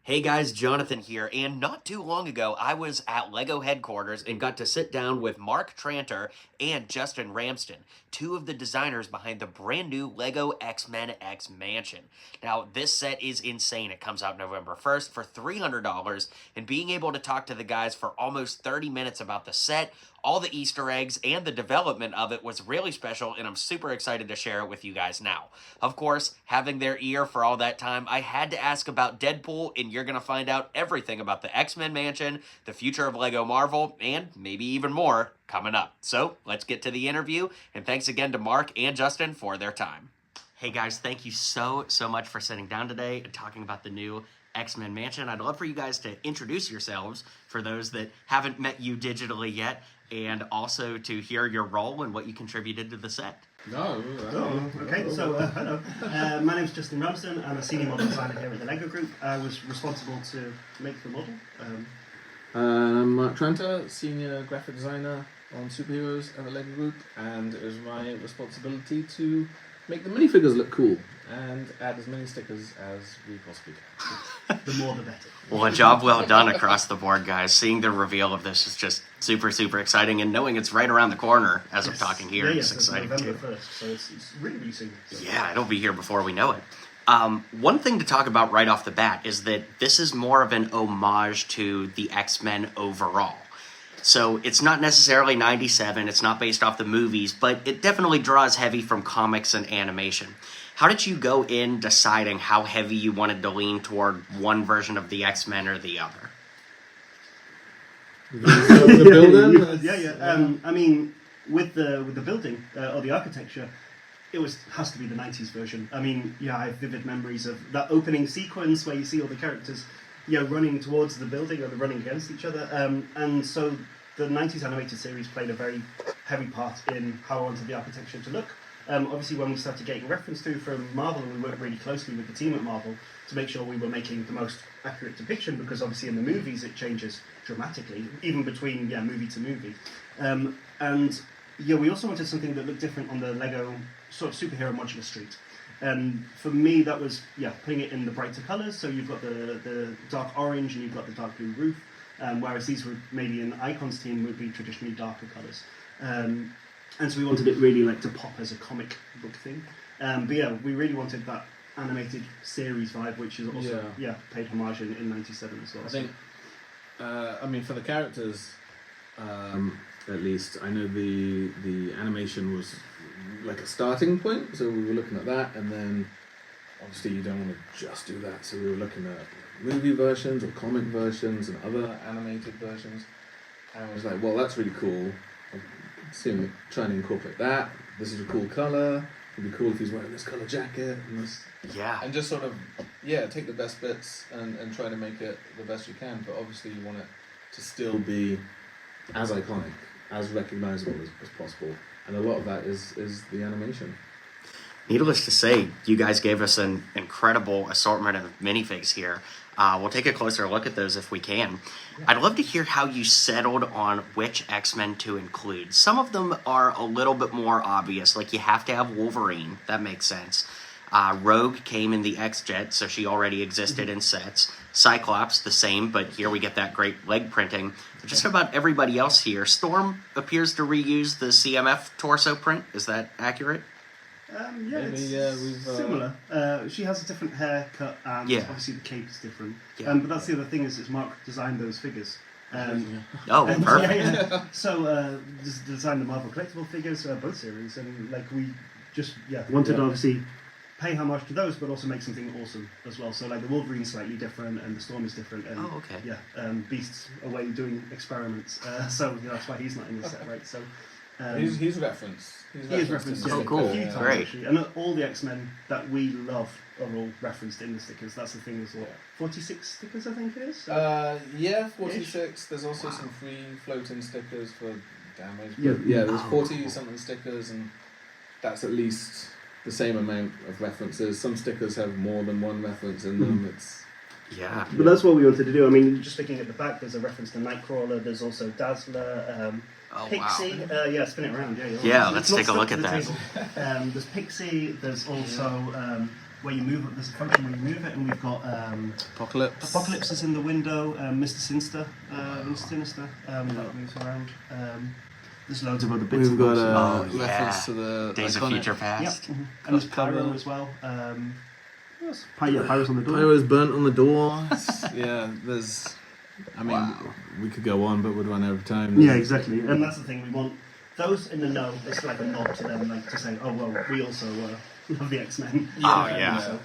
Hey guys, Jonathan here, and not too long ago I was at LEGO headquarters and got to sit down with Mark Tranter and Justin Ramsden, two of the designers behind the brand new LEGO X-Men X Mansion. Now, this set is insane. It comes out November 1st for $300, and being able to talk to the guys for almost 30 minutes about the set, all the Easter eggs, and the development of it was really special, and I'm super excited to share it with you guys now. Of course, having their ear for all that time, I had to ask about Deadpool, and you're going to find out everything about the X-Men Mansion, the future of LEGO Marvel, and maybe even more coming up. So, let's get to the interview, and thanks again to Mark and Justin for their time. Hey guys, thank you so much for sitting down today and talking about the new X-Men Mansion. I'd love for you guys to introduce yourselves for those that haven't met you digitally yet, and also to hear your role and what you contributed to the set. No. Okay, so hello. My name is Justin Ramsden. I'm a senior model designer here at the LEGO Group. I was responsible to make the model. I'm Mark Tranter, senior graphic designer on superheroes at the LEGO Group, and it was my responsibility to make the minifigures look cool and add as many stickers as we possibly can. The more the better. Well, a job well done across the board, guys. Seeing the reveal of this is just super exciting, and knowing it's right around the corner as I'm talking here is exciting November too. 1st, so it's really soon. So. Yeah, it'll be here before we know it. One thing to talk about right off the bat is that this is more of an homage to the X-Men overall. So it's not necessarily 97, it's not based off the movies, but it definitely draws heavy from comics and animation. How did you go in deciding how heavy you wanted to lean toward one version of the X-Men or the other? The building? Yeah. I mean, with the building or the architecture, has to be the 90s version. I mean, yeah, I have vivid memories of that opening sequence where you see all the characters, running towards the building or they're running against each other. And so the 90s animated series played a very heavy part in how I wanted the architecture to look. Obviously, when we started getting reference to from Marvel, we worked really closely with the team at Marvel to make sure we were making the most accurate depiction, because obviously in the movies it changes dramatically, even between movie to movie. We also wanted something that looked different on the Lego sort of superhero modular street. For me, that was putting it in the brighter colours. So you've got the dark orange and you've got the dark blue roof, whereas these would maybe in Icon's team would be traditionally darker colours. And so we wanted it really to pop as a comic book thing. We really wanted that animated series vibe, which is also paid homage in 97 as well. I think, for the characters, at least, I know the animation was like a starting point, so we were looking at that, and then obviously you don't want to just do that, so we were looking at movie versions or comic versions and other animated versions, and I was like, well, that's really cool. Trying to incorporate that. This is a cool colour. It'd be cool if he's wearing this colour jacket and this. Yeah. And just sort of take the best bits and try to make it the best you can. But obviously you want it to still be as iconic, as recognisable as possible. And a lot of that is the animation. Needless to say, you guys gave us an incredible assortment of minifigs here. We'll take a closer look at those if we can. I'd love to hear how you settled on which X-Men to include. Some of them are a little bit more obvious, like you have to have Wolverine. That makes sense. Rogue came in the X-Jet, so she already existed in sets. Cyclops, the same, but here we get that great leg printing. Just about everybody else here. Storm appears to reuse the CMF torso print. Is that accurate? It's similar. She has a different haircut, and obviously the cape is different. But that's the other thing is Mark designed those figures. Perfect. So designed the Marvel collectible figures, both series, and we just wanted to obviously pay homage to those, but also make something awesome as well. So the Wolverine's slightly different, and the Storm is different, and Beast's away doing experiments. So that's why he's not in the set, right? So. He's referenced. He is referenced. Oh, cool! A few times, Great. Actually. And all the X-Men that we love are all referenced in the stickers. That's the thing. Is 46 stickers, I think it is. 46. There's also some free floating stickers for damage. There's 40 something stickers, and that's at least the same amount of references. Some stickers have more than one reference in them. But that's what we wanted to do. I mean, just looking at the back, there's a reference to Nightcrawler. There's also Dazzler. Pixie, wow. Spin it around, Yeah, let's take a look at that. There's Pixie, there's also where you move it. There's a function where you move it, and we've got Apocalypse is in the window. Mr. Sinister, that moves around. There's loads of other bits. We've got a reference to the Days of Future Past. Yep. And there's Pyro as well. Pyro's on the door. Pyro's burnt on the door. Yeah, there's. I mean, we could go on, but we'd run out of time. Yeah, exactly. And that's the thing. We want those in the know. It's like a nod to them, like to say, "Oh well, we also love the X-Men." Yeah.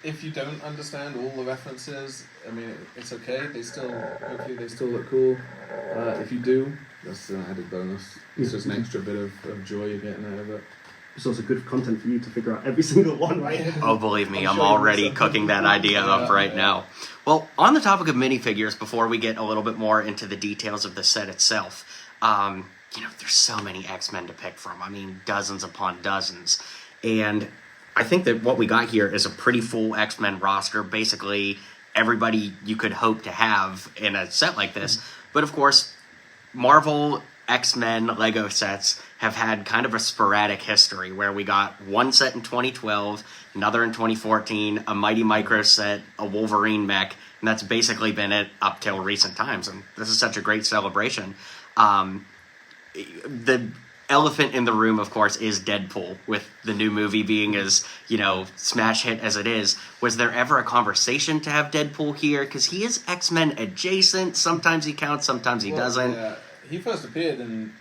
If you don't understand all the references, I mean, it's okay. Hopefully they still look cool. If you do, that's an added bonus. It's just an extra bit of joy you're getting out of it. It's also good content for you to figure out every single one, right? Oh, believe me, I'm already cooking that idea up right now. Well, on the topic of minifigures, before we get a little bit more into the details of the set itself, there's so many X-Men to pick from. I mean, dozens upon dozens. And I think that what we got here is a pretty full X-Men roster, basically everybody you could hope to have in a set like this. But of course, Marvel X-Men Lego sets have had kind of a sporadic history where we got one set in 2012, another in 2014, a Mighty Micro set, a Wolverine mech, and that's basically been it up till recent times. And this is such a great celebration. The elephant in the room, of course, is Deadpool, with the new movie being as, smash hit as it is. Was there ever a conversation to have Deadpool here? Because he is X-Men adjacent. Sometimes he counts, sometimes he doesn't. Yeah. He first appeared in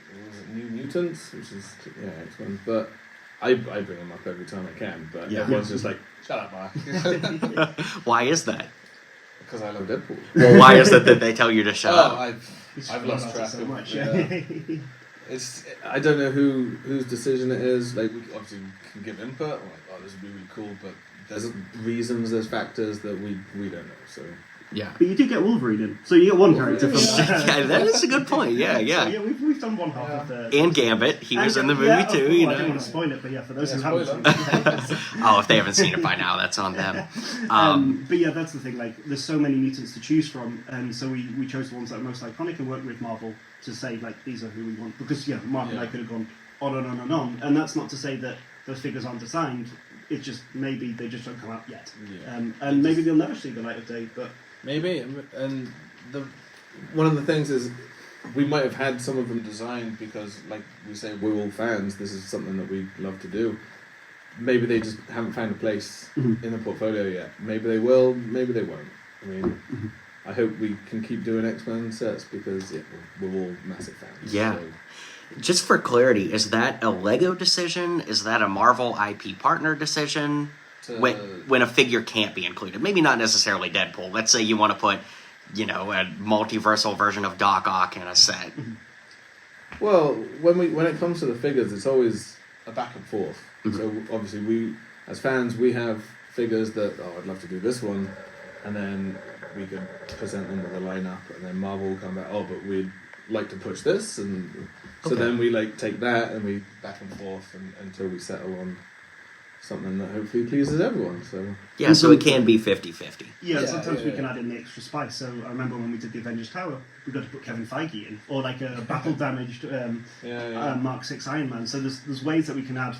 New Mutants, which is X-Men, but I bring him up every time I can, but everyone's just like, shut up, Mark. Why is that? Because I love Deadpool. Well, why is it that they tell you to shut up? I've lost track so of much. Yeah. I don't know whose decision it is. Like, we obviously can give input. Like, oh, this would be really cool, but there's reasons, there's factors that we don't know. So yeah, but you do get Wolverine in, so you get one character from that. Yeah, that is a good point. Yeah. So, we've done one half of the. And Gambit, he was in the movie too. I didn't want to spoil it, but for those who haven't seen it. Oh, if they haven't seen it by now, that's on them. But that's the thing. Like, there's so many mutants to choose from, and so we chose the ones that are most iconic and worked with Marvel to say, like, these are who we want. Because Mark and I could have gone on and on and on, and that's not to say that those figures aren't designed. It's just maybe they just don't come out yet, and maybe they'll never see the light of day. But maybe, and one of the things is we might have had some of them designed because, like we say, we're all fans. This is something that we love to do. Maybe they just haven't found a place in the portfolio yet. Maybe they will. Maybe they won't. I mean. I hope we can keep doing X-Men sets because we're all massive fans. Yeah. So. Just for clarity, is that a Lego decision? Is that a Marvel IP partner decision? When a figure can't be included? Maybe not necessarily Deadpool. Let's say you want to put, a multiversal version of Doc Ock in a set. Well, when it comes to the figures, it's always a back and forth. Mm-hmm. So obviously we, as fans, we have figures that, I'd love to do this one. And then we could present them with a lineup, and then Marvel will come back. Oh, but we'd like to push this, and so then we take that and we back and forth until we settle on something that hopefully pleases everyone. So it can be 50-50. Yeah, sometimes we can add in the extra spice. So I remember when we did the Avengers Tower, we got to put Kevin Feige in, or like a battle damaged Mark 6 Iron Man. So there's ways that we can add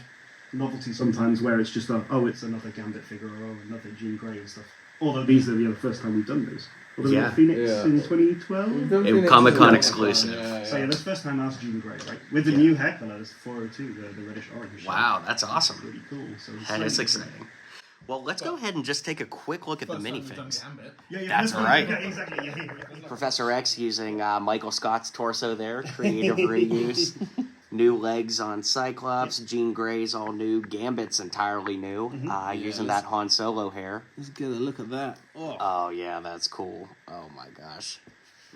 novelty sometimes where it's just it's another Gambit figure or another Jean Grey and stuff. Although these are the first time we've done those. Although we had Phoenix in 2012. Comic-Con exclusive. So that's the first time I was Jean Grey, right? With the new hair colour, it's 402, the reddish orange. Wow, that's awesome. Pretty cool. So that is exciting. Well, let's go ahead and just take a quick look at the minifigs. That's right. Yeah, exactly. Yeah. Professor X using Michael Scott's torso there, creative reuse. New legs on Cyclops, Jean Grey's all new, Gambit's entirely new, using that Han Solo hair. Let's get a look at that. Oh, yeah, that's cool. Oh, my gosh.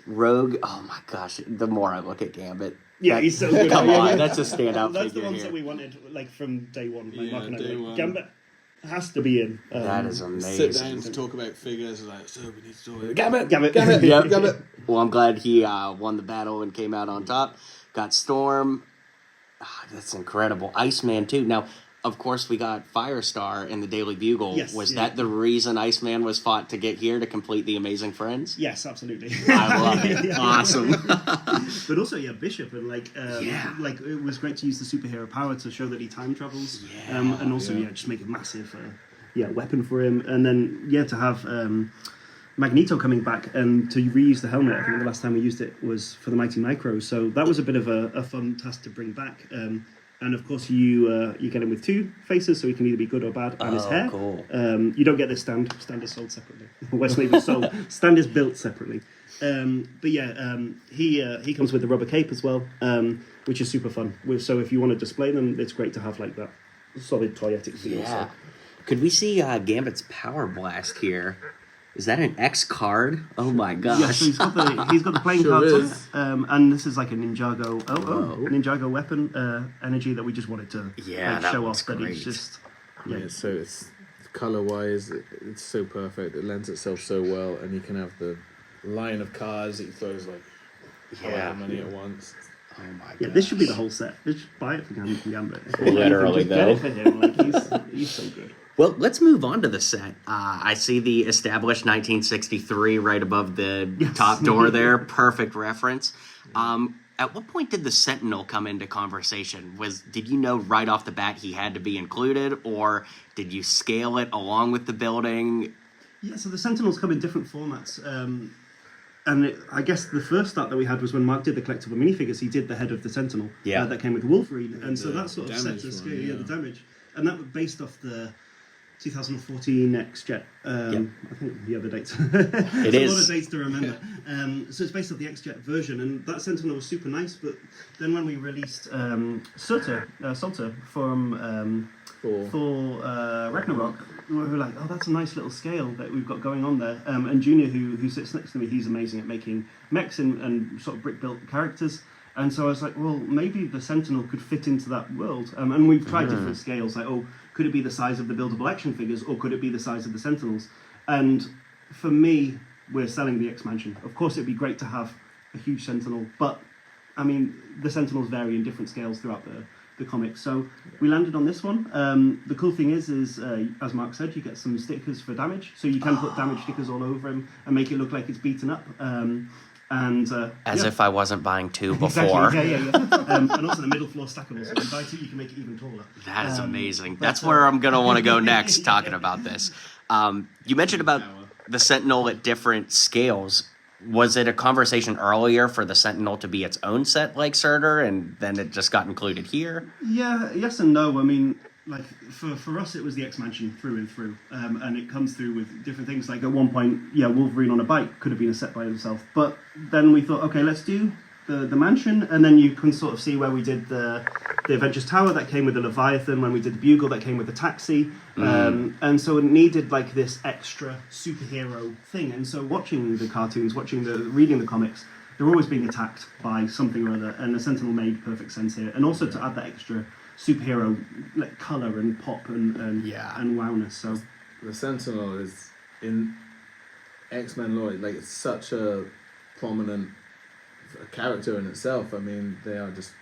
Rogue, oh, my gosh, the more I look at Gambit. Yeah, he's so good. Come on, that's a standout that's figure That's the ones here. that we wanted, from day one. Day one. Gambit has to be in. That is amazing. Sit down to talk about figures, we need to talk about Gambit. Yep. Gambit. Well, I'm glad he won the battle and came out on top. Got Storm. That's incredible. Iceman, too. Now, of course, we got Firestar in the Daily Bugle. Yes, was that the reason Iceman was fought to get here to complete the Amazing Friends? Yes, absolutely. I love it. Awesome. But also, Bishop, and it was great to use the superhero power to show that he time travels. And also, just make a massive weapon for him, and then to have Magneto coming back and to reuse the helmet. I think the last time we used it was for the Mighty Micros, so that was a bit of a fun task to bring back. And of course, you get him with two faces, so he can either be good or bad, and his hair. Cool. You don't get this stand. Stand is sold separately. Wesley was sold. Stand is built separately. He comes with the rubber cape as well, which is super fun. So if you want to display them, it's great to have like that solid toyetic feel. Yeah. So. Could we see Gambit's Power Blast here? Is that an X card? Oh my gosh. Yeah, so he's got the playing Sure cards is. on it. And this is like a Ninjago Ninjago weapon energy that we just wanted to that show looks off. That great. it's just So it's color-wise, it's so perfect. It lends itself so well, and you can have the line of cards that he throws like however many at once. Oh my god. this should be the whole set. Just buy it for Gambit. Literally, Just get it for him. Like he's so good. Well, let's move on to the set. I see the established 1963 right above the top door there. Perfect reference. At what point did the Sentinel come into conversation? Did you know right off the bat he had to be included, or did you scale it along with the building? Yeah, so the Sentinels come in different formats. I guess the first start that we had was when Mark did the collectible minifigures. He did the head of the Sentinel that came with Wolverine, and so that sort of set the scale. Yeah, the damage, and that was based off the 2014 X-Jet. I think the other dates. It is a lot of dates to remember. So it's based off the X-Jet version, and that Sentinel was super nice. But then when we released Salter from for Ragnarok, we were like, oh, that's a nice little scale that we've got going on there. And Junior, who sits next to me, he's amazing at making mechs and sort of brick-built characters. And so I was like, well, maybe the Sentinel could fit into that world. And we've tried different scales, like, could it be the size of the buildable action figures, or could it be the size of the Sentinels? And for me, we're selling the X-Mansion. Of course, it'd be great to have a huge Sentinel, but, I mean, the Sentinels vary in different scales throughout the comics. So we landed on this one. The cool thing is as Mark said, you get some stickers for damage. So you can put damage stickers all over him and make it look like it's beaten up. As if I wasn't buying two before. Exactly. Yeah. And also the middle floor stackable. So if you buy two, you can make it even taller. That is amazing. That's where I'm going to want to go next, talking about this. You mentioned about the Sentinel at different scales. Was it a conversation earlier for the Sentinel to be its own set like Surtur, and then it just got included here? Yeah, yes and no. I mean, like for us, it was the X-Mansion through and through, and it comes through with different things. Like at one point, Wolverine on a bike could have been a set by himself, but then we thought, okay, let's do the mansion, and then you can sort of see where we did the Avengers Tower that came with the Leviathan, when we did the Bugle that came with the taxi, and so it needed like this extra superhero thing. And so watching the cartoons, reading the comics, they're always being attacked by something or other, and the Sentinel made perfect sense here, and also to add that extra superhero like color and pop and wowness. So the Sentinel is in X-Men lore, like it's such a prominent character in itself. I mean, they are just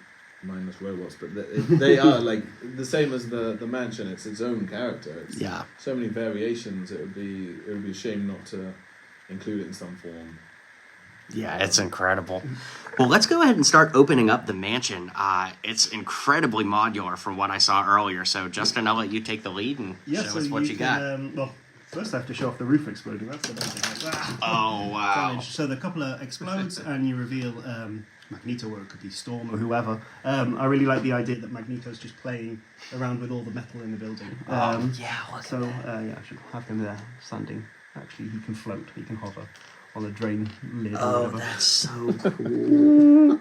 mindless robots, but they are like the same as the mansion. It's its own character. It's so many variations. It would be a shame not to include it in some form. Yeah, it's incredible. Well, let's go ahead and start opening up the mansion. It's incredibly modular from what I saw earlier. So, Justin, I'll let you take the lead and show us what you got. Well, first I have to show off the roof exploding. That's the main thing. Oh, wow. Damage. So the coupler explodes and you reveal Magneto, or it could be Storm or whoever. I really like the idea that Magneto's just playing around with all the metal in the building. Look at that. I should have him there standing. Actually, he can float. He can hover on the drain lid or Oh, whatever. that's so cool.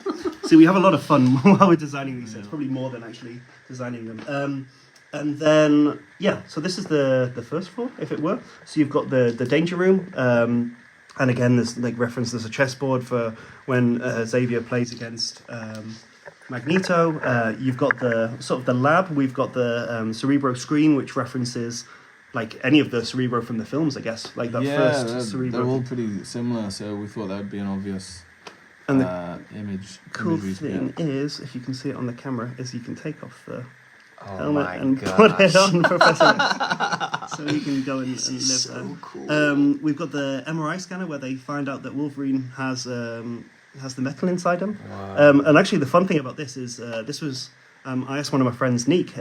See, we have a lot of fun while we're designing these sets, probably more than actually designing them. And then, so this is the first floor, if it were. So you've got the danger room, and again, there's there's a chessboard for when Xavier plays against Magneto. You've got the sort of the lab. We've got the Cerebro screen, which references like any of the Cerebro from the films, I guess. Like that first Cerebro. They're all pretty similar, so we thought that would be an obvious and the image. Cool thing is, if you can see it on the camera, is you can take off the helmet and put it on Professor X. So you can go and live there. Cool. We've got the MRI scanner where they find out that Wolverine has the metal inside him. Wow. And actually, the fun thing about this is this was I asked one of my friends, Neek,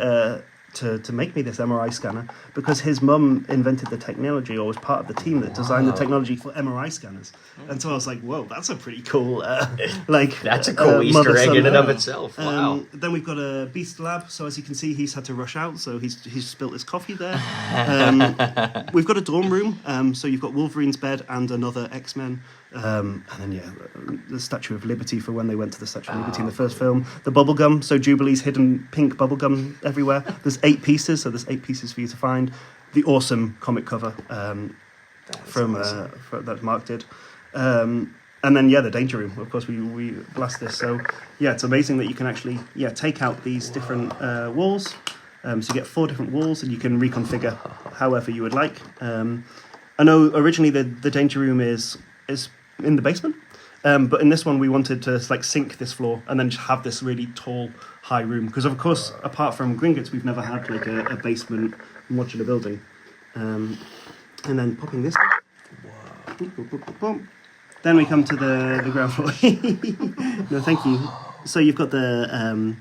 to make me this MRI scanner because his mum invented the technology or was part of the team that designed the technology for MRI scanners. And so I was like, whoa, that's a pretty cool, That's a cool Easter egg in and of itself. Wow. Then we've got a Beast Lab. So as you can see, he's had to rush out. So he's spilt his coffee there. We've got a dorm room. So you've got Wolverine's bed and another X-Men. And then, the Statue of Liberty for when they went to the Statue of Liberty in the first film. The bubblegum, so Jubilee's hidden pink bubblegum everywhere. There's 8 pieces, so there's 8 pieces for you to find. The awesome comic cover that Mark did. And then, the Danger Room. Of course, we blast this. So, it's amazing that you can actually, take out these different walls. So you get 4 different walls, and you can reconfigure however you would like. I know originally the Danger Room is in the basement, but in this one we wanted to sink this floor and then just have this really tall, high room. Because of course, apart from Gringotts, we've never had a basement modular building. And then popping this. Then we come to the ground floor. No, thank you. So you've got the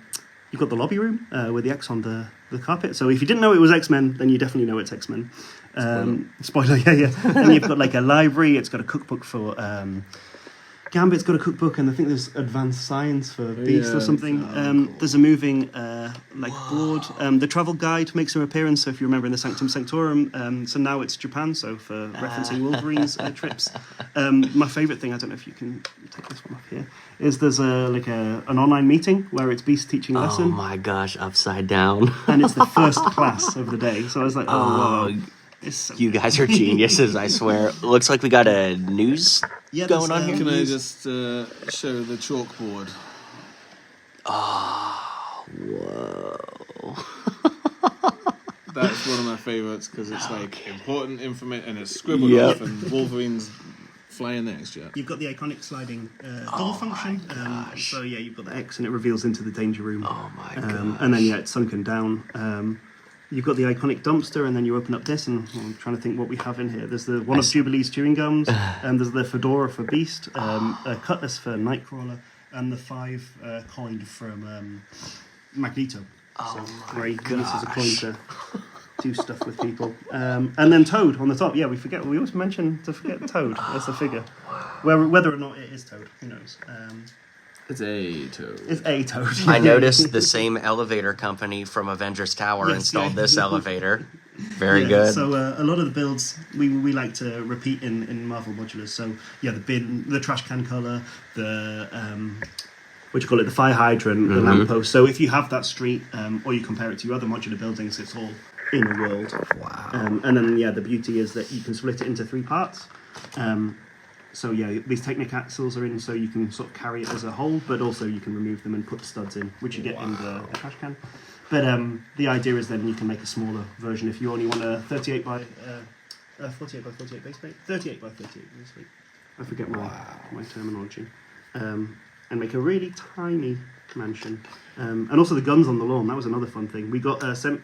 lobby room with the X on the carpet. So if you didn't know it was X-Men, then you definitely know it's X-Men. Spoiler, yeah. And you've got a library. It's got a cookbook for Gambit's got a cookbook, and I think there's advanced science for Beast or something. Cool. There's a moving board. The travel guide makes an appearance. So if you remember in the Sanctum Sanctorum, so now it's Japan. So for referencing Wolverine's trips. My favourite thing, I don't know if you can take this one off here, is there's an online meeting where it's Beast teaching a lesson. Oh my gosh, upside down. And it's the first class of the day. So I was like, wow. You guys are geniuses, I swear. Looks like we got a news going on here. Can I just show the chalkboard? Oh, whoa. That's one of my favourites because it's important information and it's scribbled off and Wolverine's flying next, You've got the iconic sliding door function. So you've got the X and it reveals into the Danger Room. Oh my gosh. And then it's sunken down. You've got the iconic dumpster, and then you open up this, and I'm trying to think what we have in here. There's one of Jubilee's chewing gums, and there's the fedora for Beast, a cutlass for Nightcrawler, and the 5 coin from Magneto. Oh so my he uses a coin to do stuff with people. And then Toad on the top. Yeah, we always mention to forget Toad as the figure. Whether or not it is Toad, who knows. It's a Toad. It's a Toad. I noticed the same elevator company from Avengers Tower installed this elevator. Very good. So a lot of the builds we like to repeat in Marvel modulars. So the bin, the trash can color, the the fire hydrant, the lamppost. So if you have that street, or you compare it to other modular buildings, it's all in a world. Wow. And then the beauty is that you can split it into 3 parts. So these Technic axles are in, so you can sort of carry it as a whole, but also you can remove them and put the studs in, which you get in the trash can. But the idea is then you can make a smaller version if you only want a 38 by 48 by 48 base plate, 38 by 38 base plate. I forget my terminology. And make a really tiny mansion. And also the guns on the lawn, that was another fun thing. We got sent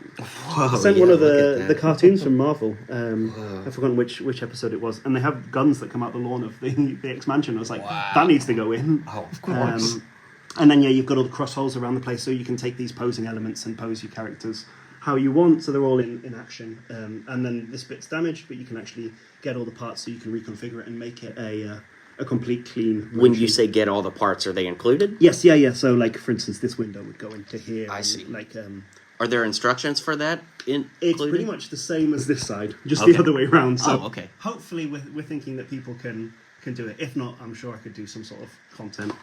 one of the cartoons from Marvel. I've forgotten which episode it was. And they have guns that come out the lawn of the X-Mansion. I was like, that needs to go in. Oh, of course. And then, you've got all the cross holes around the place, so you can take these posing elements and pose your characters how you want, so they're all in action. And then this bit's damaged, but you can actually get all the parts so you can reconfigure it and make it a complete clean version. When you say get all the parts, are they included? Yes, yeah. So, for instance, this window would go into here. I see. Are there instructions for that included? It's pretty much the same as this side, just the other way around. So okay. Hopefully we're thinking that people can do it. If not, I'm sure I could do some sort of content.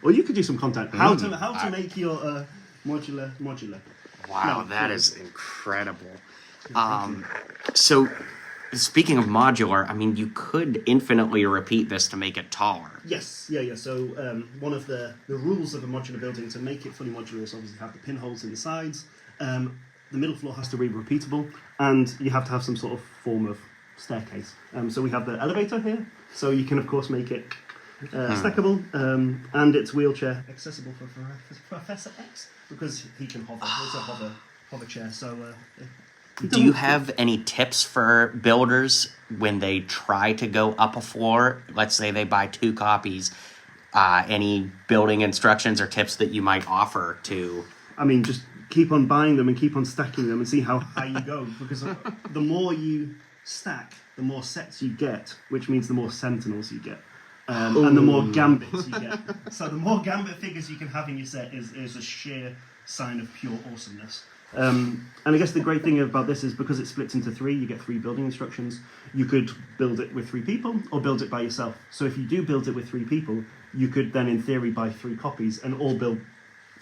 Or you could do some content. How to make your modular. Wow, that is incredible. So, speaking of modular, I mean, you could infinitely repeat this to make it taller. Yes, yeah. So, one of the rules of a modular building to make it fully modular is obviously have the pinholes in the sides. The middle floor has to be repeatable, and you have to have some sort of form of staircase. So we have the elevator here, so you can of course make it stackable, and it's wheelchair accessible for Professor X because he can hover. It's a hover chair. So, do you have any tips for builders when they try to go up a floor? Let's say they buy 2 copies. Any building instructions or tips that you might offer to? I mean, just keep on buying them and keep on stacking them and see how high you go, because the more you stack, the more sets you get, which means the more Sentinels you get. And the more Gambits you get. So the more Gambit figures you can have in your set is a sheer sign of pure awesomeness. And I guess the great thing about this is because it splits into 3, you get 3 building instructions. You could build it with 3 people or build it by yourself. So if you do build it with 3 people, you could then in theory buy 3 copies and all build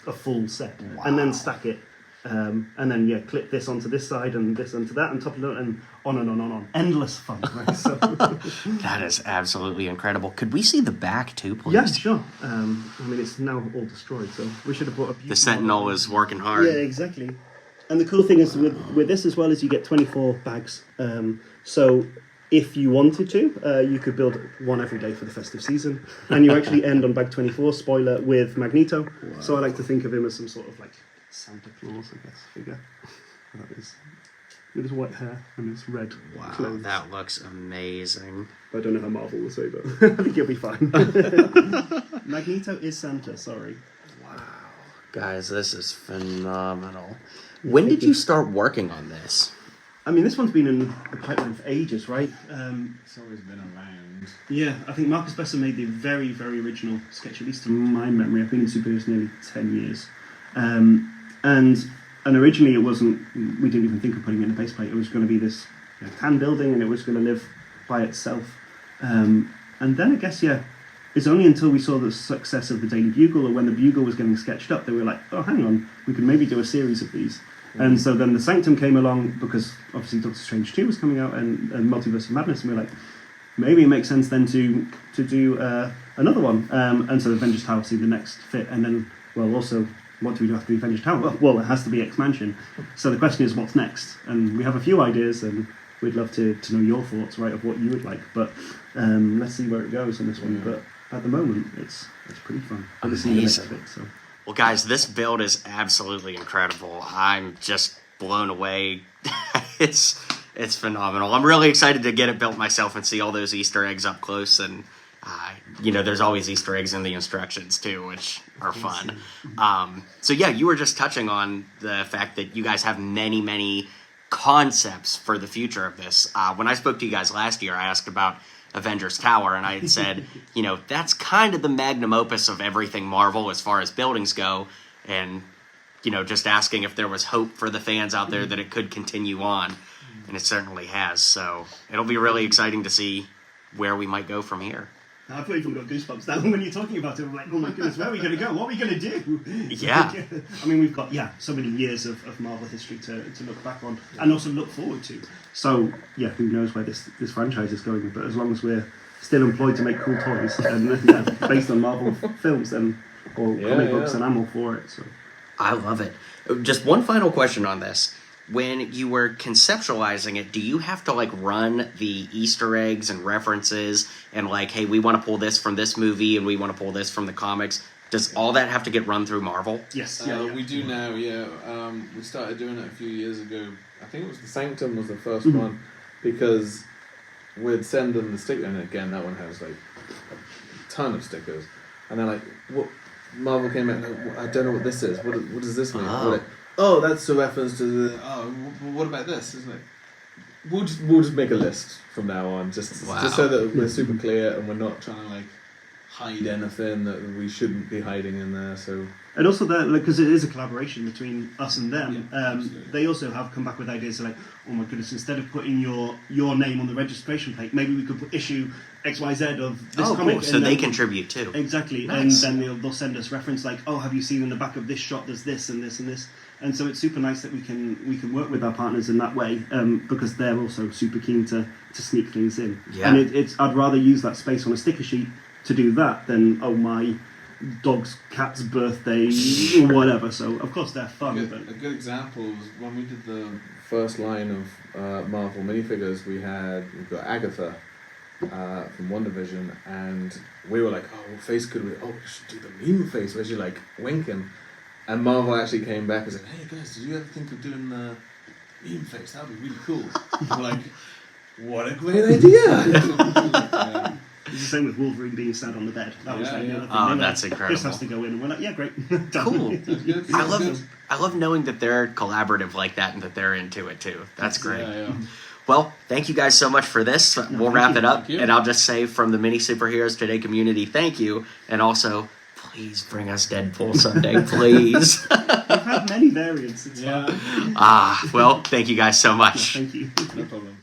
a full set. Wow. And then stack it. And then clip this onto this side and this onto that and top of it and on and on and on. Endless fun, right? So That is absolutely incredible. Could we see the back too, please? yeah, sure. I mean, it's now all destroyed, so we should have brought a The Sentinel is working hard. Yeah, exactly. And the cool thing is with this as well is you get 24 bags. So if you wanted to, you could build one every day for the festive season, and you actually end on bag 24. Spoiler, with Magneto. Wow. So I like to think of him as some sort of like Santa Claus, I guess, figure. That is with his white hair and his red clothes. That looks amazing. I don't know how Marvel will say, but I think he'll be fine. Magneto is Santa. Sorry. Wow, guys, this is phenomenal. When did you start working on this? I mean, this one's been in the pipeline for ages, right? It's always been around. Yeah, I think Marcus Besser made the very, very original sketch, at least in my memory. I've been in superheroes nearly 10 years. And originally it wasn't, we didn't even think of putting it in a base plate. It was going to be this tan building and it was going to live by itself. And then I guess, it's only until we saw the success of the Daily Bugle, or when the Bugle was getting sketched up, that we were like, oh, hang on, we could maybe do a series of these. And so then the Sanctum came along, because obviously Doctor Strange 2 was coming out and Multiverse of Madness, and we were like, maybe it makes sense then to do another one. And so Avengers Tower seemed the next fit. And then, well, also, what do we do after the Avengers Tower? Well, it has to be X-Mansion. So the question is, what's next? And we have a few ideas, and we'd love to know your thoughts, right, of what you would like. But let's see where it goes on this one. But at the moment, it's pretty fun. Amazing. Well, guys, this build is absolutely incredible. I'm just blown away. It's phenomenal. I'm really excited to get it built myself and see all those Easter eggs up close. And, there's always Easter eggs in the instructions, too, which are fun. So, you were just touching on the fact that you guys have many, many concepts for the future of this. When I spoke to you guys last year, I asked about Avengers Tower, and I had said, that's kind of the magnum opus of everything Marvel as far as buildings go, and, just asking if there was hope for the fans out there that it could continue on, and it certainly has, so it'll be really exciting to see where we might go from here. I've even got goosebumps now when you're talking about it. I'm like, oh my goodness, where are we going to go? What are we going to do? Yeah. I mean, we've got, so many years of Marvel history to look back on and also look forward to. So, who knows where this franchise is going. But as long as we're still employed to make cool toys and based on Marvel films or comic books, and I'm all for it. So I love it. Just one final question on this. When you were conceptualizing it, do you have to run the Easter eggs and references and hey, we want to pull this from this movie and we want to pull this from the comics? Does all that have to get run through Marvel? Yes. We do now, we started doing it a few years ago. I think it was the Sanctum was the first one, because we'd send them the sticker, and again, that one has a ton of stickers. And they're like, what? Marvel came out, I don't know what this is. What does this mean? Oh, that's a reference to the. Oh, what about this? Isn't it? We'll just make a list from now on, just so that we're super clear and we're not trying to hide anything that we shouldn't be hiding in there. So. And also because it is a collaboration between us and them. They also have come back with ideas oh my goodness, instead of putting your name on the registration plate, maybe we could issue XYZ of this comic. Cool. So they contribute too. Exactly. Nice. And then they'll send us reference have you seen in the back of this shot? There's this and this and this. And so it's super nice that we can work with our partners in that way, because they're also super keen to sneak things in. Yeah. And I'd rather use that space on a sticker sheet to do that than my cat's birthday or whatever. So of course they're fun. A good example was when we did the first line of Marvel minifigures. We've got Agatha from WandaVision, and we were like, what face could we? We should do the meme face where she's winking. And Marvel actually came back and said, hey guys, did you ever think of doing the meme face? That would be really cool. And we're like, what a great idea! It's the same with Wolverine being sad on the bed. That was like the other thing. Oh, They were that's like, incredible. This has to go in, and we're like, yeah, great. Cool. Good. I love knowing that they're collaborative like that and that they're into it too. That's great. Yeah. Well, thank you guys so much for this. We'll wrap it up, Thank you. and I'll just say from the Mini Superheroes Today community, thank you, and also please bring us Deadpool someday, please. We've had many variants. It's fun. Yeah. Well, thank you guys so much. Thank you. No problem.